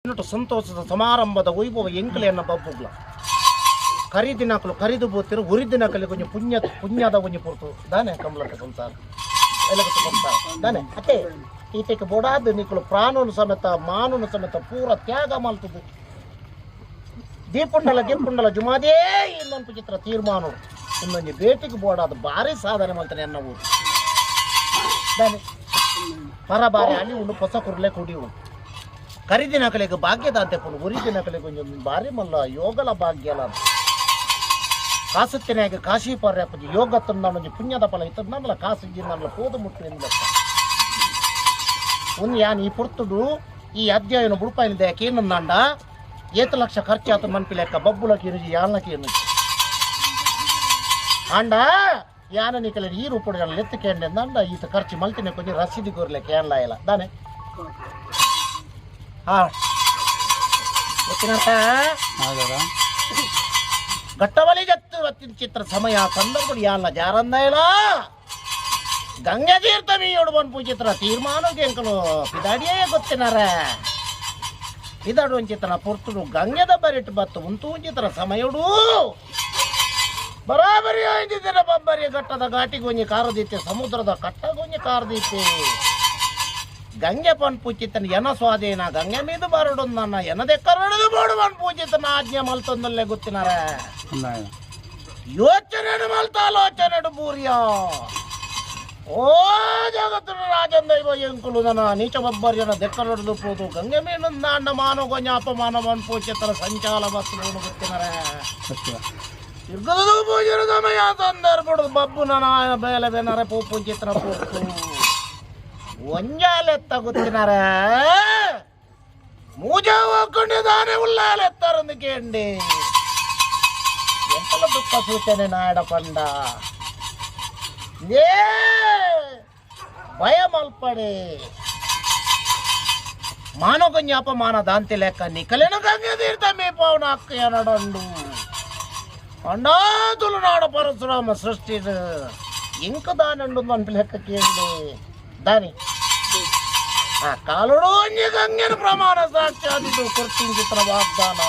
ಸಂತೋಷದ ಸಮಾರಂಭದ ವೈಭವ ಎಂಕಲೆಯನ್ನ ಬಬ್ಬುಗ್ಲ ಕರಿದಿನಕಲು ಕರಿದು ಬೋತಿರು ಉರಿದಿನಕಲಿ ಕೊಂಚ ಪುಣ್ಯದ ಒಂಜಿ ಪುರ್ತು ದಾನೆ ಕಮಲಕ ಸಂಸಾರ ಎಲ್ಲಕ ಸಂಸಾರ ದಾನೆ ಅತ್ತೆ ಈತಕ್ಕೆ ಬೋಡಾದ ನಿಕಲು ಪ್ರಾಣನು ಸಮೇತ ಮಾನನು ಸಮೇತ ಪೂರ ತ್ಯಾಗ ಮಲ್ತದು ದೀಪುಂಡಲ ಗಿಂಪುಂಡಲ ಜುಮಾದೇ ಇನ್ನೊಂದು ಚಿತ್ರ ತೀರ್ಮಾನ ಇನ್ನೊಂದು ಬೇಟಿಗೆ ಬೋಡಾದ ಭಾರಿ ಸಾಧನೆ ಮಾಡ್ತಾನೆ ಅನ್ನ ಊರು ದಾನೆ ಪರ ಬಾರಿ ಅಲ್ಲಿ ಉಂಡು ಹೊಸ ಕುರ್ಲೆ ಕುಡಿ ಉಂಟು ಕರಿದಿನ ಕಲೆಗೆ ಭಾಗ್ಯದ ಅಂತ ಪುಣ್ಯ ಉರಿದಿನ ಕಲೆಗೆ ಒಂಜೊಂದು ಭಾರಿ ಮಲ್ಲ ಯೋಗಲ ಭಾಗ್ಯಲ ಕಾಸುತ್ತಿನಾಗ ಕಾಶಿ ಪರ್ಯಾಪಜಿ ಯೋಗ ತಂದು ಪುಣ್ಯದ ಫಲ ಇತ್ತದ ನಮ್ಮಲ್ಲ ಕಾಸಿಜಿ ನಮ್ಮಲ್ಲ ಪೋದು ಮುಟ್ಟಿನಿಂದ ಒಂದು ಯಾನ್ ಈ ಪುರ್ತುಡು ಈ ಅಧ್ಯಾಯನ ಬುಡುಪಾಯಿನಿಂದ ಯಾಕೆ ಏನಂದಾಂಡ 7 ಲಕ್ಷ ಖರ್ಚು ಆತ ಮನ್ಪಿ ಲೆಕ್ಕ ಬಬ್ಬುಲಕ್ಕೆ ಇರುಜಿ ಯಾಲ್ನಕ್ಕೆ ಏನು ಆಂಡ ಯಾನ ಕಲೆ ಈ ರೂಪಡ ಎತ್ತಕೇಂಡೆ ಅಂದ ಈತ ಖರ್ಚು ಮಲ್ತಿನ ಕೊಂಚ ರಸೀದಿ ಕೋರ್ಲಿಕ್ಕೆ ಏನ್ಲ ಇಲ್ಲ ದಾನೆ ಗಟ್ಟವಲಿ ಜತ್ತು ವತ್ತಿನ ಚಿತ್ರ ಸಮಯ ಸಂದರ್ಭ ಯಾಲ ಜಾರಂದ ಇಲ್ಲ ಗಂಗೆ ತೀರ್ಥ ಮೀಯೋಡು ಬಂದು ಚಿತ್ರ ತೀರ್ಮಾನಕ್ಕೆ ಎಂಕಲು ಪಿದಾಡಿಯೇ ಗೊತ್ತಿನಾರ ಪಿದಾಡು ಒಂದು ಚಿತ್ರ ಪುರ್ತುಡು ಗಂಗೆದ ಬರಿಟ್ಟು ಬತ್ತು ಉಂಟು ಚಿತ್ರ ಸಮಯಡು ಬರಾಬರಿ ಆಯ್ತಿದ್ದೀರ ಬಬ್ಬರಿ ಘಟ್ಟದ ಘಾಟಿಗೊಂಜಿ ಕಾರದೀತೆ ಸಮುದ್ರದ ಕಟ್ಟಗೊಂಜಿ ಕಾರದೀತೆ ಗಂಗೆ ಪನ್ ಪೂಚಿತನ ಎನ ಸ್ವಾಧೀನ ಗಂಗೆ ಮೀದು ಬರಡು ನನ್ನ ಎನದೆ ಕರಡದು ಬೋಡು ಪನ್ ಪೂಚಿತನ ಆಜ್ಞೆ ಮಲ್ತೊಂದಲ್ಲೇ ಗೊತ್ತಿನಾರ ಯೋಚನೆ ಮಲ್ತಾಲೋಚನೆ ಬೂರಿಯ ಓ ಜಗತ್ತಿನ ರಾಜನ್ ದೈವ ಎಂಕುಲು ನನ್ನ ನೀಚ ಬಬ್ಬರ್ಯನ ದೆಕ್ಕರಡು ಪೋದು ಗಂಗೆ ಮೀನು ಅಣ್ಣ ಮಾನವ ಗೊಂಜ ಅಪಮಾನ ಪನ್ ಪೂಚಿತನ ಸಂಚಾಲ ಬಸ್ಸು ಗೊತ್ತಿನಾರ ಇರ್ಗದು ಪೂಜನ ಸಮಯ ಸಂದರ್ಭ ಬಬ್ಬು ನನ್ನ ಬೇಲೆ ಬೇನಾರೆ ಪೂ ಪೂಚಿತ್ರ ಪೋತು ಒಂಜಾಲೆತ್ತ ಗೊತ್ತಿನಾರ ಮೂಜ ಹೋಗ್ಕೊಂಡಿದ್ದಾನೆ ಉಳ್ಳಾಲೆತ್ತಾರೊಂದು ಕೇಂಡಿ ಎಂತೆಲ್ಲ ದುಃಖ ಸೂಚನೆ ನಾಡ ಪಂಡ ಏ ಭಯ ಮಲ್ಪಡೆ ಮಾನವ ಅಪಮಾನ ದಾಂತಿ ಲೆಕ್ಕ ನಿಕಲೆನ ಗಂಗೆ ತೀರ್ಥ ಮೇ ಪವನ ಅಕ್ಕಯ್ಯ ನಡಂಡು ಅಂಡಾ ತುಳುನಾಡ ಪರಶುರಾಮ ಸೃಷ್ಟಿದ ಇಂಕ ದಾನಂಡು ಮನ್ಪಿ ಲೆಕ್ಕ ಕೇಳಿ ದಾನಿ ಆ ಕಾಲುಡು ಒಂಜಿ ಗಂಗೆನ ಪ್ರಮಾಣ ಸಾಕ್ಷಾದಿದ್ದು ಕೊರ್ತಿನ ಚಿತ್ರ ವಾಗ್ದಾನ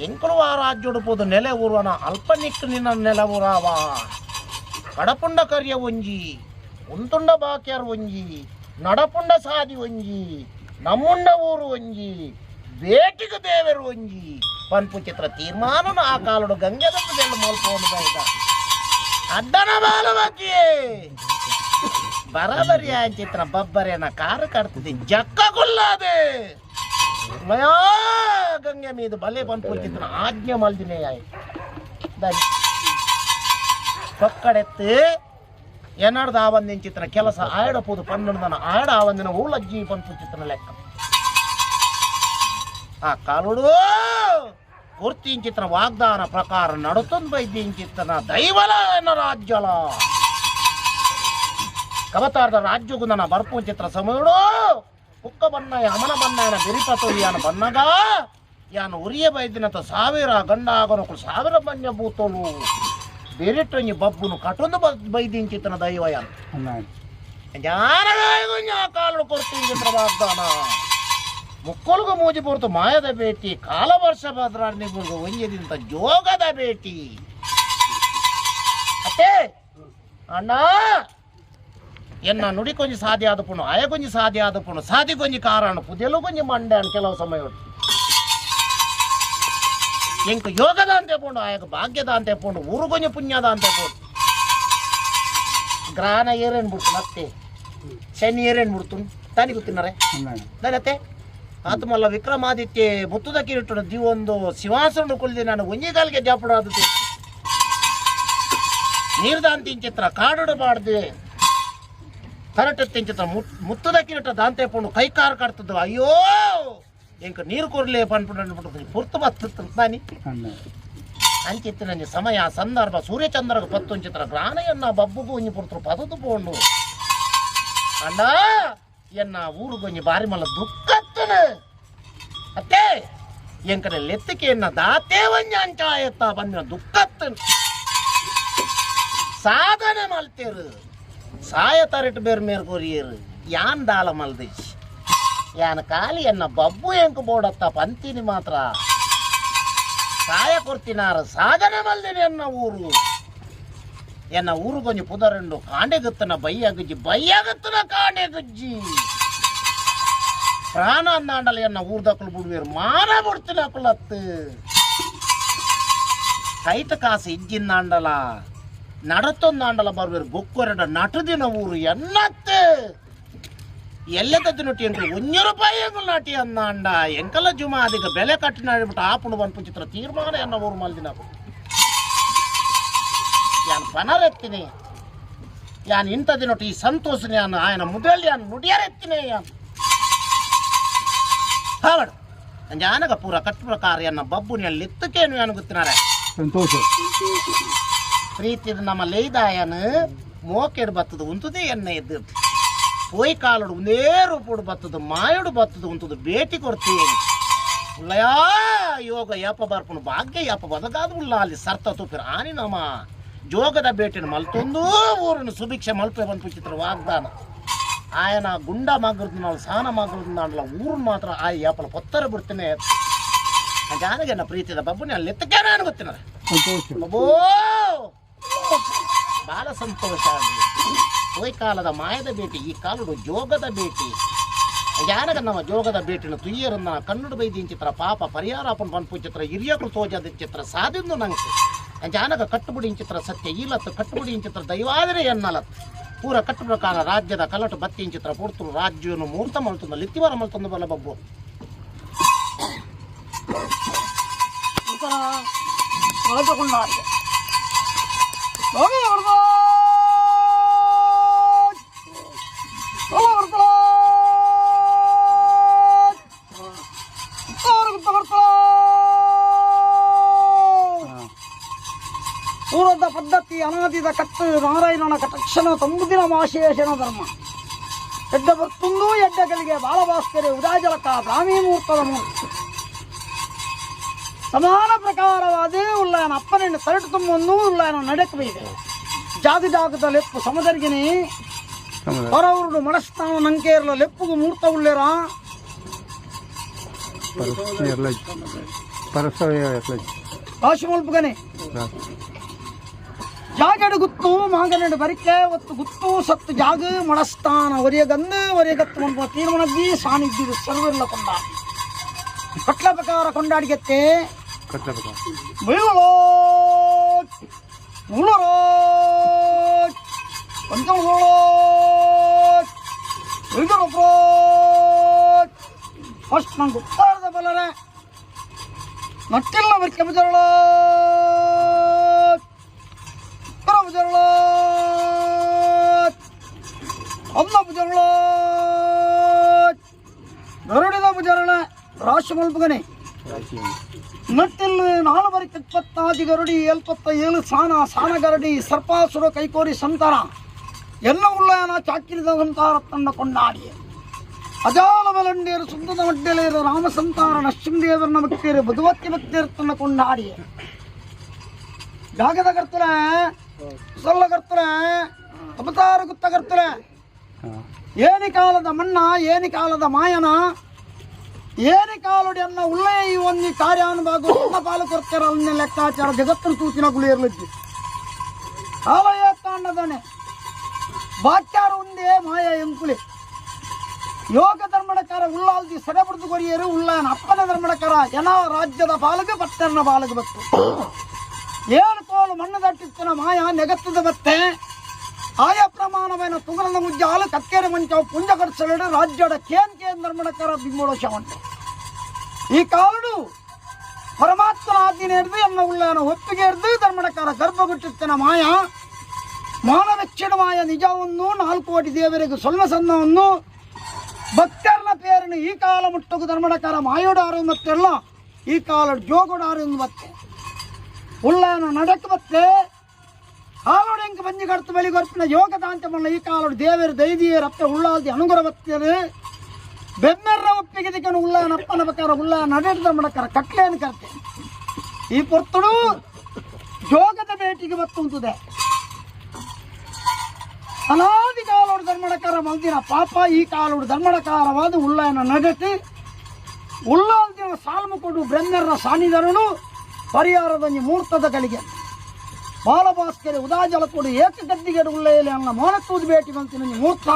ಎಂಕುಳು ಆ ರಾಜ್ಯೋಡು ಪೋದು ನೆಲೆ ಊರ್ವನ ಅಲ್ಪ ನಿಕ್ಕು ನಿನ್ನ ನೆಲ ಊರಾವ ಕಡಪುಂಡ ಕರಿಯ ಒಂಜಿ ಉಂತುಂಡ ಬಾಕ್ಯಾರ್ ಒಂಜಿ ನಡಪುಂಡ ಸಾದಿ ಒಂಜಿ ನಮ್ಮುಂಡ ಊರು ಒಂಜಿ ಬೇಟಿಗೆ ದೇವರು ಒಂಜಿ ಪನ್ಪು ಚಿತ್ರ ತೀರ್ಮಾನನ ಆ ಕಾಲುಡು ಗಂಗೆದ ಮಲ್ಪೋನು ಬೈದ ಅಡ್ಡನ ಬಾಲವತಿಯೇ ಬರಾಬರಿ ಆ ಚಿತ್ರ ಬಬ್ಬರೇನ ಕಾರು ಕಟ್ತಿದ್ದೆ ಜಕ್ಕ ಕೊಲ್ಲಾದೆ ಮಯಾ ಗಂಗೆ ಮೀದು ಬಲೆ ಬಂದು ಚಿತ್ರ ಆಜ್ಞೆ ಮಲ್ದಿನೇ ಪಕ್ಕಡೆತ್ತು ಎನ್ನಡ್ದು ಆ ಒಂದಿನ ಚಿತ್ರ ಕೆಲಸ ಆಯಡಪೋದು ಪನ್ನೊಂದನ ಆಯಡ ಆ ಒಂದಿನ ಊಳಜ್ಜಿ ಪಂಪು ಚಿತ್ರ ಲೆಕ್ಕ ಆ ಕಾಲುಡು ಪೂರ್ತಿನ ಚಿತ್ರ ವಾಗ್ದಾನ ಪ್ರಕಾರ ನಡುತ್ತೊಂದು ಬೈದಿನ ಚಿತ್ರನ ದೈವಲ ಎನ್ನ ರಾಜ್ಯಲ ಕವತಾರದ ರಾಜ್ಯಗೂ ನನ್ನ ಬರ್ಪು ಚಿತ್ರ ಸಮಯಡು ಕುಕ್ಕ ಬಣ್ಣ ಅಮನ ಬಣ್ಣನ ಬಿರಿಪತೋಲಿಯಾನ ಬಣ್ಣಗ ಯಾನು ಉರಿಯ ಬೈದಿನತ ಸಾವಿರ ಗಂಡ ಆಗನಕು ಸಾವಿರ ಬಣ್ಣ ಬೂತೋಲು ಬೇರಿಟ್ಟೊಂಜಿ ಬಬ್ಬುನು ಕಟೊಂದು ಬೈದಿನ ಚಿತ್ರನ ದೈವ ಯಾನು ಕಾಲು ಕೊಡ್ತೀನಿ ಚಿತ್ರ ವಾಗ್ದಾನ ಮುಕ್ಕೊಲ್ಗು ಮೂಜಿ ಪೊರ್ತು ಮಾಯದ ಭೇಟಿ ಕಾಲ ವರ್ಷ ಭದ್ರಾಣಿಗೂ ಒಂಜದಿಂದ ಜೋಗದ ಭೇಟಿ ಅತ್ತೆ ಅಣ್ಣ ಎನ್ನ ನುಡಿ ಕೊಂಜಿ ಸಾಧ್ಯ ಆದ ಪುಣು ಆಯ ಕೊಂಜಿ ಸಾಧ್ಯ ಆದ ಪುಣು ಸಾದಿ ಕೊಂಜಿ ಕಾರಣ ಪುದೆಲು ಕೊಂಜಿ ಮಂಡೆ ಅನ್ ಕೆಲವು ಸಮಯ ಎಂಕ ಯೋಗದ ಅಂತೆ ಪುಂಡು ಆಯಕ ಭಾಗ್ಯದ ಅಂತೆ ಪುಂಡು ಊರು ಕೊಂಜಿ ಪುಣ್ಯದ ಅಂತೆ ಪುಂಡು ಗ್ರಹಣ ಏರೇನು ಬಿಡ್ತು ಮತ್ತೆ ಶನಿ ಏರೇನು ಬಿಡ್ತು ತಾನಿ ಗೊತ್ತಿನಾರೆ ನನ್ನತ್ತೆ ಆತ್ಮಲ್ಲ ವಿಕ್ರಮಾದಿತ್ಯ ಮುತ್ತುದ ಕಿರೀಟು ದಿವೊಂದು ಸಿಂಹಾಸನ ಕುಲ್ದಿ ನಾನು ಒಂಜಿಗಾಲಿಗೆ ಜಾಪಡ ಆದದ್ದು ನೀರ್ದಾಂತಿನ ಚಿತ್ರ ಕಾಡು ಬಾಡ್ದೆ ಕರೆಕ್ಟ್ ಚಿತ್ರ ಮುತ್ತದ ಕಿರೀಟ ದಾಂತೆ ಪುಂಡು ಕೈ ಕಾರು ಕಟ್ತದ್ದು ಅಯ್ಯೋ ಎಂಕ ನೀರು ಕೊರ್ಲೆ ಪನ್ಪುಂಡು ಪುರ್ತು ಬತ್ತ ತಾನಿ ಅಂಚಿತ್ತು ನನಗೆ ಸಮಯ ಸಂದರ್ಭ ಸೂರ್ಯಚಂದ್ರಗ ಪತ್ತೊಂದು ಚಿತ್ರ ಗ್ರಾಣೆಯನ್ನ ಬಬ್ಬುಗೂ ಒಂಜಿ ಪುರ್ತರು ಪದದು ಪೋಂಡು ಅಂಡ ಎನ್ನ ಊರುಗೊಂಜಿ ಬಾರಿ ಮಲ್ಲ ದುಃಖತ್ತನ ಅತ್ತೆ ಎಂಕನ ಲೆತ್ತಿಕೆಯನ್ನ ದಾತೆ ಒಂಜಿ ಅಂಚಾಯತ್ತ ಬಂದಿನ ದುಃಖತ್ತನ ಸಾಧನೆ ಮಲ್ತೇರು ಸಾಯ ತರಟ್ ಬೇರೆ ಮೇರ್ ಕೊರಿಯರು ಯಾನ್ ದಾಲ ಮಲ್ದಿಸ್ ಯಾನ ಕಾಲಿ ಎನ್ನ ಬಬ್ಬು ಎಂಕ್ ಬೋಡತ್ತ ಪಂತಿನಿ ಮಾತ್ರ ಸಾಯ ಕೊರ್ತಿನಾರ ಸಾಧನೆ ಮಲ್ದಿನಿ ಎನ್ನ ಊರು ಗೊಂಜಿ ಪುದರಂಡು ಕಾಂಡೆಗತ್ತನ ಬಯ್ಯಾಗತ್ತನ ಕಾಂಡೆಗಜ್ಜಿ ಪ್ರಾಣ ಅಂದಾಂಡಲ ಎನ್ನ ಊರ್ದಕ್ಕಳು ಬಿಡುವೇರು ಮಾನ ಬಿಡ್ತೀನಿ ಅಕ್ಕಳತ್ತು ಕೈತ ಕಾಸು ಇಜ್ಜಿಂದಾಂಡಲ ನಡತೊಂದಾಂಡಲ ಬರ್ವೇರು ಗೊಕ್ಕೊರಡ ನಟದಿನ ಊರು ಎನ್ನತ್ತೆ ಎಲ್ಲದದ್ದು ನಟಿ ಎಂಕಲು ₹1 ಎಂಕಲು ನಾಟಿ ಅಂದಾಂಡ ಎಂಕಲ ಜುಮಾ ಅದೀಗ ಬೆಲೆ ಕಟ್ಟಿ ನಾಡಿಬಿಟ್ಟು ಆಪುಣು ಬಂತು ಚಿತ್ರ ತೀರ್ಮಾನ ಎನ್ನ ಊರು ಮಲ್ದಿನ ಯಾನ್ ಪನರೆತ್ತೀನಿ ಯಾನ್ ಇಂಥದ್ದು ನೊಟ್ಟು ಈ ಸಂತೋಷನ ಯಾನು ಆಯನ ಮುದಳ್ಳಿ ಯಾನು ನುಡಿಯರೆತ್ತೀನಿ ಯಾನು ಹಾವಡು ಜಾನಗ ಪೂರ ಕಟ್ಟು ಪ್ರಕಾರ ಎನ್ನ ಬಬ್ಬುನಿಯಲ್ಲಿ ಎತ್ತಕೇನು ಯಾನು ಗೊತ್ತಿನಾರೆ ಸಂತೋಷ ಪ್ರೀತಿದ ನಮ್ಮ ಲೇದಾಯನ ಮೋಕೆಡು ಬತ್ತದು ಉಂತುದೇ ಎನ್ನ ಎದ್ದು ಪೋಯ್ ಕಾಲುಡು ಒಂದೇ ರೂಪುಡು ಬತ್ತದು ಮಾಯುಡು ಬತ್ತದು ಉಂತದು ಭೇಟಿ ಕೊಡ್ತೀನಿ ಉಳ್ಳಯಾ ಯೋಗ ಯಾಪ ಬರ್ಪುಣು ಭಾಗ್ಯ ಯಾಪ ಬದಗಾದ ಉಳ್ಳ ಅಲ್ಲಿ ಸರ್ತ ತುಪ್ಪಿರ ಆನಿ ನಮ್ಮ ಜೋಗದ ಭೇಟಿನ ಮಲ್ತೊಂದು ಊರಿನ ಸುಭಿಕ್ಷೆ ಮಲ್ಪೆ ಬಂತು ಚಿತ್ರ ವಾಗ್ದಾನ ఆయన గుండా మాగుతున్నాడు సాన మాగుతున్న దాంట్లో ఊరును మాత్రం ఆ యాపల పొత్తర ಬಿಡ್ತೀನಿ ಜಾನಗೆ ನನ್ನ ಪ್ರೀತಿದ ಬಬ್ಬುನಿ ಅಲ್ಲಿ ಎತ್ತಕೇನ ಅನ್ಗೊತ್ತಿನ ಬಬ್ಬೋ ಬಾಳ ಸಂತೋಷ ಹೋಯ್ ಕಾಲದ ಮಾಯದ ಭೇಟಿ ಈ ಕಾಲುಡು ಜೋಗದ ಭೇಟಿ ಜಾನಗ ನಮ್ಮ ಜೋಗದ ಭೇಟಿನ ತುಯ್ಯರನ್ನ ಕನ್ನಡ ಬೈದಿನ ಚಿತ್ರ ಪಾಪ ಪರಿಹಾರಾಪನ ಪನ್ಪು ಚಿತ್ರ ಹಿರಿಯಗಳು ತೋಜದ ಚಿತ್ರ ಸಾಧಿಂದು ನಂಗೆ ಜಾನಗ ಕಟ್ಟುಬಿಡಿನ ಚಿತ್ರ ಸತ್ಯ ಈಲತ್ತು ಕಟ್ಟುಬಿಡಿನ ಚಿತ್ರ ದೈವಾದರೆ ಎನ್ನಲತ್ತು ಪೂರ ಕಟ್ಟು ಪ್ರಕಾರ ರಾಜ್ಯದ ಕಲಟು ಬತ್ತಿನ ಚಿತ್ರ ಪೂರ್ತರು ರಾಜ್ಯವನ್ನು ಮೂರ್ತ ಮಲ್ತಂದ ಲಿತ್ತಿವಾರ ಮಲ್ತಂದು ಬಲ್ಲ ಬಬ್ಬು ಪೂರ್ವದ ಪದ್ಧತಿ ಅನಾದಿದ ಕಟ್ಟು ನಾರಾಯಣನ ಕಟಕ್ಷಣ ತಂಬುದಿನ ಮಾಶೇಷನ ಧರ್ಮ ಎಡ್ಡ ಬರ್ತುಂದು ಎಡ್ಡಗಳಿಗೆ ಬಾಲಭಾಸ್ಕರೆ ಉದಾಜಲಕ ಬ್ರಾಹ್ಮಿ ಮುಹೂರ್ತದ ಮೂರ್ತಿ ಸಮಾನ ಪ್ರಕಾರವಾದ ಉಳ್ಳಾಯನ ಅಪ್ಪನ ಸರಟು ತುಂಬೊಂದು ಉಳ್ಳಾಯನ ನಡೆಕಬೇಕಿದೆ ಜಾಗ ಜಾಗದ ಲೆಪ್ಪು ಸಮದರ್ಗಿನಿ ಹೊರವರುಡು ಮನಸ್ನಾನ ನಂಕೇರಲ ಲೆಪ್ಪುಗು ಮೂರ್ತ ಉಳ್ಳೇರ ರಾಶಿ ಮಲ್ಪುಗನೆ ಜಾಗಡು ಗುತ್ತು ಮಾಂಗನಡು ಬರಿಕೆ ಒತ್ತು ಗುತ್ತು ಸತ್ತು ಜಾಗ ಮಡಸ್ತಾನ ಒರಿಯಗತ್ತು ಮನ್ಪ ತೀರ್ಮಾನದ್ದಿ ಸಾನ್ನಿಧ್ಯ ಸರ್ವೆಲ್ಲ ಕೊಂಡಾಡಿ ಕಟ್ಲ ಪ್ರಕಾರ ಕೊಂಡಾಡಿಗೆತ್ತೆ ಬೀಳೋ ಮುಳರೋ ಪಂಚಮೋ ಫಸ್ಟ್ ನಂಗೆ ಉತ್ತಾರದ ಬಲ್ಲರೆ ನಟ್ಟಿಲ್ಲ ಬರಿಕೆ ಬಜರಳ ಗರುಡಿದ ಬುಜರಳ ರಾಶಿ ಮಲ್ಪಗನೆ ನಟ್ಟಿಲ್ 4 ಗರುಡಿ 77 ಸಾನ ಗರಡಿ ಸರ್ಪಾಸುರ ಕೈಕೋರಿ ಸಂತಾನ ಎಲ್ಲ ಉಳ್ಳಯನ ಚಾಕಿರಿದ ಸಂತಾರ ತಂಡ ಕೊಂಡಾಡಿ ಅಜಾಲ ಬಲಂಡಿಯರು ಸುಂದದ ಮಡ್ಡೆಲೆಯರು ರಾಮ ಸಂತಾನ ನಶ್ಚಿಂದೇವರನ ಭಕ್ತಿಯರು ಬದುವತ್ತಿ ಭಕ್ತಿಯರು ತಂಡ ಕೊಂಡಾಡಿ ಜಾಗದ ಕರ್ತಲೆ ಸೊಲ್ಲ ಕರ್ತಲೆ ಅವತಾರ ಗುತ್ತ ಕರ್ತಲೆ ಏನಿ ಕಾಲದ ಮಣ್ಣ ಏನಿ ಕಾಲದ ಮಾಯನ ಏನಿ ಕಾಲುಡಿ ಅನ್ನ ಉಳ್ಳೆ ಈ ಒಂದು ಕಾರ್ಯಾನುಭಾಗ ಪಾಲು ಕೊಡ್ತಾರ ಅವನ್ನ ಲೆಕ್ಕಾಚಾರ ಜಗತ್ತಿನ ಸೂಚಿನ ಗುಳಿಯರ್ಲಿದ್ದು ಆಲಯ ತಾಂಡದನೆ ಬಾಕ್ಯಾರ ಒಂದೇ ಮಾಯ ಎಂಕುಳಿ ಯೋಗ ಧರ್ಮಡಕಾರ ಉಳ್ಳಾಲ್ದಿ ಸೆಡೆಬಿಡ್ದು ಕೊರಿಯರು ಉಳ್ಳಾಯನ ಅಪ್ಪನ ಧರ್ಮಡಕಾರ ಎನ ರಾಜ್ಯದ ಪಾಲಗೆ ಪಟ್ಟರ್ನ ಪಾಲಗೆ ಬತ್ತು ಏನು ತೋಲು ಮಣ್ಣು ದಟ್ಟಿತ್ತಿನ ಮಾಯ ನೆಗತ್ತದ ಬತ್ತೆ ಆಯಾ ಪ್ರಮಾಣವೈನ ತುಗರದ ಮುಜ್ಜಾಲು ಕಕ್ಕೇರಿ ಮಂಚವು ಪುಂಜ ಕಡಿಸಲು ರಾಜ್ಯದ ಕೇನ್ ಧರ್ಮಡಕಾರ ಬಿಂಬೋಡ ಶವಂಟ ಈ ಕಾಲುಡು ಪರಮಾತ್ಮನ ಆಜ್ಞೆ ಹಿಡಿದು ಎನ್ನ ಉಳ್ಳಾಯನ ಒಪ್ಪಿಗೆ ಹಿಡಿದು ಧರ್ಮಡಕಾರ ಗರ್ಭಗುಟ್ಟಿತ್ತಿನ ಮಾಯ ಮಾನವೆಚ್ಚಿನ ಮಾಯ ನಿಜವನ್ನು 4 ಕೋಟಿ ದೇವರಿಗೆ ಸೊಲ್ಮ ಸನ್ನವನ್ನು ಭಕ್ತರ್ನ ಪೇರಿನ ಈ ಕಾಲ ಮುಟ್ಟುಗು ಧರ್ಮಡಕಾರ ಮಾಯೋಡಾರು ಮತ್ತೆಲ್ಲ ಈ ಕಾಲ ಜೋಗೋಡಾರು ಮತ್ತೆ ಉಳ್ಳಾಯನ ನಡಕ್ಕೆ ಬತ್ತೆ ಕಾಲೋಡು ಎಂಕ ಬಂಜಿ ಕಡ್ತು ಬೆಳಿಗೊರ್ಪಿನ ಯೋಗ ತಾಂತ್ಯಮಲ್ಲ ಈ ಕಾಲೋಡು ದೇವರು ದೈದಿಯ ರಪ್ಪ ಉಳ್ಳಾಲ್ದಿ ಅನುಗುರ ಬತ್ತೇರು ಬೆಮ್ಮೆರ್ರ ಒಪ್ಪಿಗೆ ದಿಕ್ಕನು ಉಳ್ಳಾಯನ ಅಪ್ಪನ ಪ್ರಕಾರ ಉಳ್ಳಾಯ ನಡೆದ ಮಾಡಕಾರ ಕಟ್ಲೇನು ಕರ್ತೆ ಈ ಪೊರ್ತುಡು ಯೋಗದ ಭೇಟಿಗೆ ಬತ್ತುಂತದೆ ಅನಾದಿ ಕಾಲೋಡು ಧರ್ಮಡಕಾರ ಮಲ್ದಿನ ಪಾಪ ಈ ಕಾಲೋಡು ಧರ್ಮಡಕಾರವಾದ ಉಳ್ಳಾಯನ ನಡತೆ ಉಳ್ಳಾಲ್ದಿನ ಸಾಲ್ಮು ಕೊಡು ಬ್ರಹ್ಮರ ಸಾನಿಧರನು ಪರಿಹಾರದಂಜಿ ಮೂರ್ತದ ಗಳಿಗೆ ಬಾಲಭಾಸ್ಕರ ಉದಾಜಲ ಕೊಡು ಏಕಗದ್ದಿಗೆ ಉಳ್ಳಯಲ್ಲಿ ಅನ್ನ ಮೋನತ್ತೂದು ಭೇಟಿ ಬಂತಿನ ಮೂರ್ತ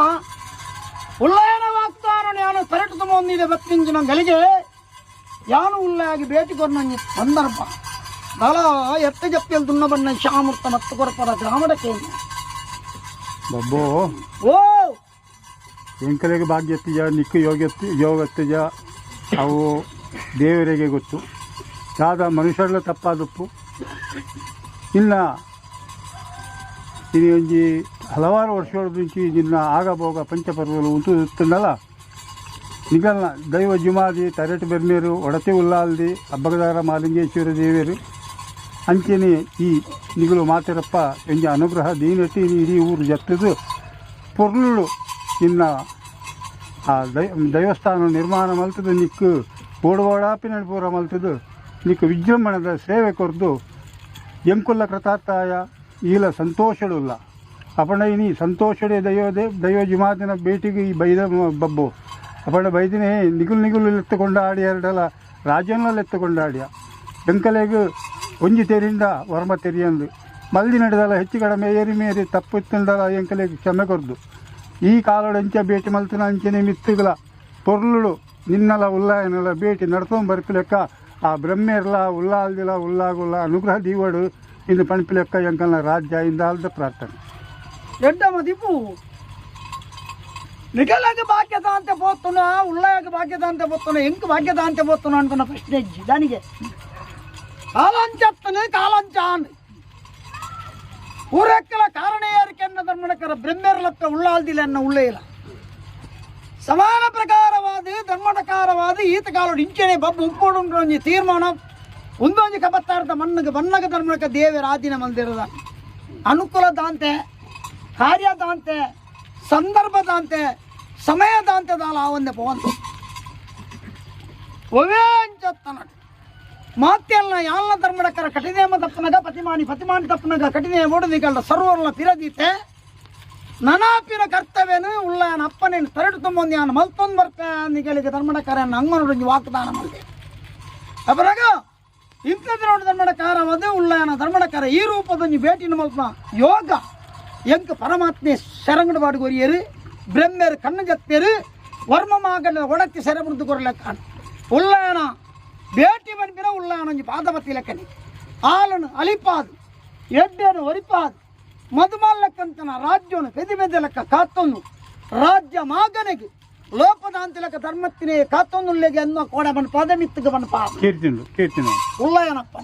ಉಳ್ಳಾಯನ ವಾಗ್ದಾನ ಯಾನು ತರಟು ಹೊಂದಿದೆ ಬತ್ತಿಂಚಿನ ಗಲಿಗೆ ಯಾನು ಉಳ್ಳಾಗಿ ಭೇಟಿ ಕೊರ್ನಂಜಿ ಸಂದರ್ಭ ದಳ ಎತ್ತ ಜಪ್ಪಿಯಲ್ಲಿ ದುನ್ನ ಬಣ್ಣ ಶಾಮೂರ್ತ ಮತ್ತು ಕೊರಪರ ಗ್ರಾಮಡಕ್ಕೆ ಬಬ್ಬೋ ಓ ಎಂಕಲೆಗೆ ಭಾಗ್ಯ ಎತ್ತಿಜ ನಿಕ್ಕು ಯೋಗ ಎತ್ತಿಜ ಅವು ದೇವರಿಗೆ ಗೊತ್ತು ಯಾದ ಮನುಷ್ಯರೆಲ್ಲ ತಪ್ಪಾದಪ್ಪು ಇನ್ನ ಇದು ಒಂಜಿ ಹಲವಾರು ವರ್ಷಗಳ ಮುಂಚೆ ನಿನ್ನ ಆಗಬೋಗ ಪಂಚಪರ್ವಗಳು ಉಂಟುತ್ತಂದಲ್ಲ ನಿಗಲ್ನ ದೈವ ಜುಮಾದಿ ತರಟು ಬೆರ್ಮೇರು ಒಡತೆ ಉಲ್ಲಾಲ್ದಿ ಹಬ್ಬಗದಾರ ಮಾಲಿಂಗೇಶ್ವರ ದೇವರು ಅಂಚೆನೆ ಈ ನಿಗಳು ಮಾತಿರಪ್ಪ ಎಂಜ ಅನುಗ್ರಹ ದೀನಟಿ ಇಡೀ ಊರು ಜತ್ತದು ಪೊರ್ಲು ನಿನ್ನ ಆ ದೈವಸ್ಥಾನ ನಿರ್ಮಾಣ ಮಲ್ತದು ನಿಕ್ಕು ಓಡಾಪಿ ನಡಿಪೂರ ಮಲ್ತದು ನಿಕ್ಕು ವಿಜೃಂಭಣದ ಸೇವೆ ಕೊರ್ದು ಎಂಕುಲ್ಲ ಕೃತಾರ್ಥಾಯ ಈಲ ಸಂತೋಷಡುಲ್ಲ ಅಪಣೈನಿ ಸಂತೋಷಡೆ ದೈವ ಜುಮಾದಿನ ಭೇಟಿಗೆ ಈ ಬೈದ ಬಬ್ಬು ಅಪಣ ಬೈದಿನೇ ನಿಗುಲು ಎತ್ತುಕೊಂಡು ಆಡಿ ಎರಡಲ್ಲ ರಾಜ್ಯನಲ್ಲಿ ಎತ್ತುಕೊಂಡು ಆಡಿಯ ಎಂಕಲೆಗೂ ಒಂಜಿ ತೆರಿಂದ ವರ್ಮ ತೆರಿಯಂದು ಮಲ್ದಿ ನಡೆದಲ್ಲ ಹೆಚ್ಚು ಕಡಿಮೆ ಏರಿ ತಪ್ಪು ಇತ್ತಂದಲ್ಲ ಎಂಕಲೆಗೆ ಕ್ಷಮೆ ಕೊರ್ದು ಈ ಕಾಲೋಡು ಅಂಚೆ ಭೇಟಿ ಮಲ್ತಿನ ಅಂಚೆನೆ ಮಿತ್ತುಗಳ ಪೊರ್ಲು ನಿನ್ನಲ ಉಲ್ಲಾಯನಲ್ಲ ಭೇಟಿ ನಡ್ಕೊಂಡು ಬರ್ಪಿಲೆಕ್ಕ ಆ ಬ್ರಹ್ಮೇರ್ಲ ಉಲ್ಲಾಲ್ದಿಲ್ಲ ಉಲ್ಲಾಗುಲ್ಲ ಅನುಗ್ರಹ ದೀವಡು ಇಂದು ಪಣಪಿಲೆಕ್ಕ ಎಂಕಲ್ನ ರಾಜ್ಯ ಇಂದಾಲ್ದ ಪ್ರಾರ್ಥನೆ ಎಡ್ಡ ಮದಿಪು ನಿಗಲಾಗ ಭಾಗ್ಯದ ಅಂತ పోతున్నా ಉಳ್ಳಾಗ ಭಾಗ್ಯದ ಅಂತ పోతున్నా ಎಂಕ ಭಾಗ್ಯದ ಅಂತ పోతున్నా అనుకున్న ప్రశ్న ఇచ్చి దానికి కాలంచత్తను కాలంచాన్ ಊರೆಕ್ಕಲ ಕಾರಣ ಏರಿಕೆನ್ನ ಧರ್ಮಡಕರ ಬ್ರಹ್ಮೇರ್ಲತ್ತ ಉಳ್ಳಾಲ್ದಿಲ್ಲ ಅನ್ನ ಉಳ್ಳೇಲ ಸಮಾನ ಪ್ರಕಾರವಾದ ಧರ್ಮಡಕಾರವಾದ ಈತ ಕಾಲೋಡು ಇಂಚೆನೆ ಬಬ್ಬು ಉಪ್ಪೋಡು ತೀರ್ಮಾನ ಒಂದೊಂದು ಕಬತ್ತಾರ್ಥ ಮಣ್ಣಗೆ ಬಣ್ಣಗ ಧರ್ಮಡಕ ದೇವರ ಆದಿನ ಮಂದಿರದ ಅನುಕೂಲದಾಂತೆ ಕಾರ್ಯದಾಂತೆ ಸಂದರ್ಭದಾಂತೆ ಸಮಯದಾಂತೆದಾಲ ಒಂದೇ ಪವಂತು ಒವೇ ಅಂಚತ್ತನ ಮಾತೆಲ್ಲ ಯಾಲ್ನ ಧರ್ಮಡಕರ ಕಠಿನೇಮ ತಪ್ಪನಗ ಪತಿಮಾನಿ ತಪ್ಪನಗ ಕಠಿನೇ ಓಡದಿಗಲ್ಲ ಸರ್ವರ್ಲ ಪಿರದೀತೆ ನನಾಪಿನ ಕರ್ತವ್ಯನು ಉಳ್ಳಾಯನ ಅಪ್ಪನೇನು ತರಡು ತುಂಬೊಂದು ಯಾನು ಮಲ್ತೊಂದು ಬರ್ತೆ ನಿಗಳಿಗೆ ಧರ್ಮಡಕಾರ ಅಂಗನೊಡಂಜಿ ವಾಗ್ದಾನ ಮಾಡಿದೆ ಅಪರಾಗ ಇಂಥದ್ದು ನೋಡಿ ಧರ್ಮಡಕಾರವಾದ ಉಳ್ಳಾಯನ ಧರ್ಮಡಕಾರ ಈ ರೂಪದೊಂದು ಭೇಟಿನ ಮಲ್ಪ ಯೋಗ ಎಂಕ ಪರಮಾತ್ಮೆ ಶರಂಗಡ ಬಾಡುಗೊರಿಯರು ಬ್ರಹ್ಮೇರು ಕಣ್ಣು ಜತ್ತೇರು ವರ್ಮ ಮಾಗಡ ಒಡಕ್ಕೆ ಸೆರೆಬಿಡ್ದು ಕೊರಲೆಕ್ಕ ಉಳ್ಳಾಯನ ಭೇಟಿ ಬಂದಿರ ಉಳ್ಳಾಯನ ಪಾದಪತಿ ಲೆಕ್ಕನಿ ಆಲನು ಅಲಿಪಾದು ಎಡ್ಡೇನು ಒರಿಪಾದು ಮಧುಮಾಲ್ ಲೆಕ್ಕಂತನ ರಾಜ್ಯನು ಪೆದಿ ಲೆಕ್ಕ ಕಾತ್ತೊಂದು ರಾಜ್ಯ ಮಾಗನೆಗೆ ಲೋಪದಾಂತಿ ಲೆಕ್ಕ ಧರ್ಮತ್ತಿನೇ ಕಾತ್ತೊಂದುಲ್ಲೆಗೆ ಅನ್ನೋ ಕೋಡ ಬಣ್ಣ ಪದಮಿತ್ತಿಗೆ ಬಣ್ಣ ಪಾದ ಕೀರ್ತಿನ ಉಳ್ಳಾಯನಪ್ಪ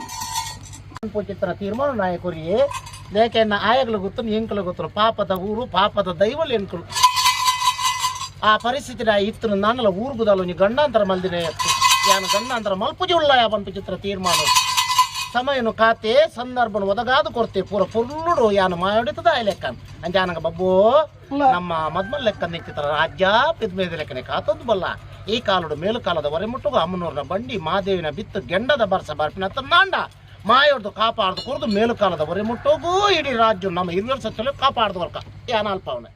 ಚಿತ್ರ ತೀರ್ಮಾನ ನಾಯಕರಿಗೆ లేకన్నా ఆయకలు గుర్తును ఎంకలు గుర్తును పాపద ఊరు పాపద దైవలు ఎంకులు ఆ పరిస్థితి ఇత్తును నాన్నల ఊరు గుదాలు గండాಂತರ ಮಲ್ದಿನ ಎತ್ತು ಯಾನು ಗಂಡಾಂತರ ಮಲ್ಪುಜಿ ಉಳ್ಳಾಯ ಪಂಪಿಚಿತ್ರ ತೀರ್ಮಾನ ಸಮಯನು ಖಾತೆ ಸಂದರ್ಭನು ಒದಗಾದು ಕೊರ್ತೆ ಪೂರ ಪುರ್ಳುಡು ಯಾನು ಮಾಡಿತದ ಆ ಲೆಕ್ಕ ಅಂಜ ನನಗ ಬಬ್ಬು ನಮ್ಮ ಮದ್ಮಲ್ ಲೆಕ್ಕ ನಿಂತಿತರ ರಾಜ್ಯ ಪಿದ್ಮೇದ ಲೆಕ್ಕನೆ ಕಾತದ್ದು ಬಲ್ಲ ಈ ಕಾಲುಡು ಮೇಲು ಕಾಲದ ವರೆ ಮುಟ್ಟುಗು ಅಮ್ಮನೂರಿನ ಬಂಡಿ ಮಾದೇವಿನ ಬಿತ್ತು ಗೆಂಡದ ಬರ್ಸ ಬರ್ಪಿನ ತನ್ನಾಂಡ ಮಾಯೋಡ್ದು ಕಾಪಾಡ್ದು ಕೊರ್ದು ಮೇಲು ಕಾಲದ ವರೆ ಮುಟ್ಟೋಗೂ ಇಡೀ ರಾಜ್ಯ ನಮ್ಮ ಹಿರಿಯರ ಸತ್ತಲು ಕಾಪಾಡ್ದು ವರ್ಕ ಯಾನ ಅಲ್ಪವನೆ